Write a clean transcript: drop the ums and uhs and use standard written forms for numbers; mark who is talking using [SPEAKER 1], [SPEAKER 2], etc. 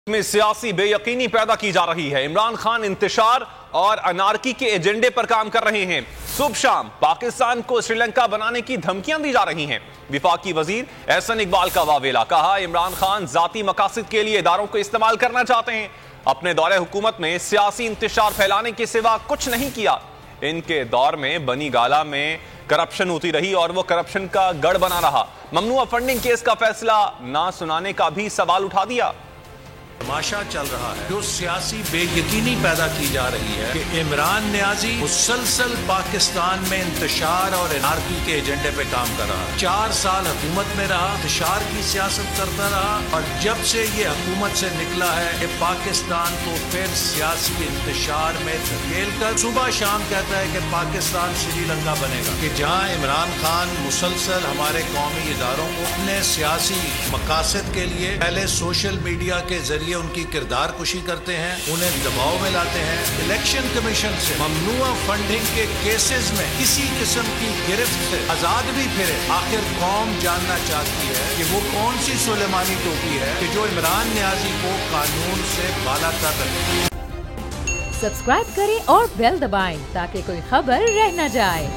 [SPEAKER 1] میں سیاسی بے یقینی پیدا کی جا رہی ہے۔ عمران خان انتشار اور انارکی کے ایجنڈے پر کام کر رہے ہیں۔ صبح شام پاکستان کو سری لنکا بنانے کی دھمکیاں دی جا رہی ہیں۔ وفاقی وزیر احسن اقبال کا واویلا، کہا عمران خان ذاتی مقاصد کے لیے اداروں کو استعمال کرنا چاہتے ہیں، اپنے دور حکومت میں سیاسی انتشار پھیلانے کے سوا کچھ نہیں کیا۔ ان کے دور میں بنی گالا میں کرپشن ہوتی رہی اور وہ کرپشن کا گڑھ بنا رہا۔ ممنوعہ فنڈنگ کیس کا فیصلہ نہ سنانے کا بھی سوال اٹھا دیا۔
[SPEAKER 2] تماشا چل رہا ہے جو سیاسی بے یقینی پیدا کی جا رہی ہے کہ عمران نیازی مسلسل پاکستان میں انتشار اور انارکی کے ایجنڈے پہ کام کر رہا ہے۔ 4 سال حکومت میں رہا، انتشار کی سیاست کرتا رہا، اور جب سے یہ حکومت سے نکلا ہے کہ پاکستان کو پھر سیاسی انتشار میں دھکیل کر صبح شام کہتا ہے کہ پاکستان سری لنکا بنے گا، کہ جہاں عمران خان مسلسل ہمارے قومی اداروں کو اپنے سیاسی مقاصد کے لیے پہلے سوشل میڈیا کے ذریعے ان کی کردار کشی کرتے ہیں، انہیں دباؤ میں لاتے ہیں۔ الیکشن کمیشن سے ممنوعہ فنڈنگ کے کیسز میں کسی قسم کی گرفت سے آزاد بھی پھرے۔ آخر قوم جاننا چاہتی ہے کہ وہ کون سی سلیمانی ٹوپی ہے کہ جو عمران نیازی کو قانون سے بالا تر رکھتی ہے۔
[SPEAKER 3] سبسکرائب کریں اور بیل دبائیں تاکہ کوئی خبر رہ نہ جائے۔